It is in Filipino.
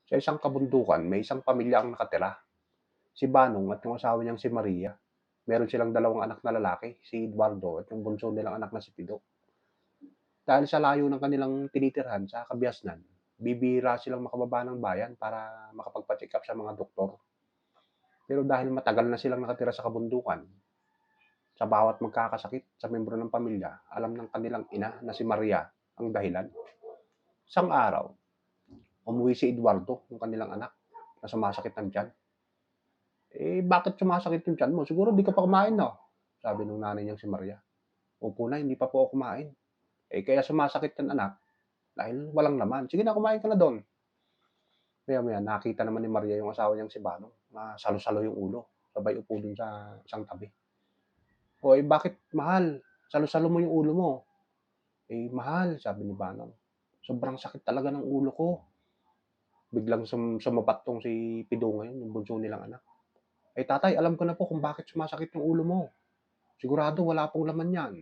Sa isang kabundukan, may isang pamilya ang nakatira. Si Banong at yung asawa niyang si Maria. Meron silang dalawang anak na lalaki, si Eduardo at yung bunso nilang anak na si Pido. Dahil sa layo ng kanilang tinitirhan sa kabiasnan, bibihira silang makababa ng bayan para makapagpa-check up sa mga doktor. Pero dahil matagal na silang nakatira sa kabundukan, sa bawat magkakasakit sa membro ng pamilya, alam ng kanilang ina na si Maria ang dahilan. Isang araw, umuwi si Eduardo, yung kanilang anak, na sumasakit ng tiyan. Bakit sumasakit yung tiyan mo? Siguro di ka pa kumain, no? Sabi ng nanay niyang si Maria. Opo na, hindi pa po ako kumain. Kaya sumasakit yan anak, dahil walang laman. Sige na, kumain ka na doon. Maya-maya, nakita naman ni Maria yung asawa niyang si Banong na salo-salo yung ulo. Sabay upo dun sa isang tabi. Bakit mahal? Salo-salo mo yung ulo mo. Mahal, sabi ni Banong. Sobrang sakit talaga ng ulo ko. Biglang sumapat tong si Pido ngayon, yung bunso nilang anak. Tatay, alam ko na po kung bakit sumasakit yung ulo mo. Sigurado wala pong laman yan.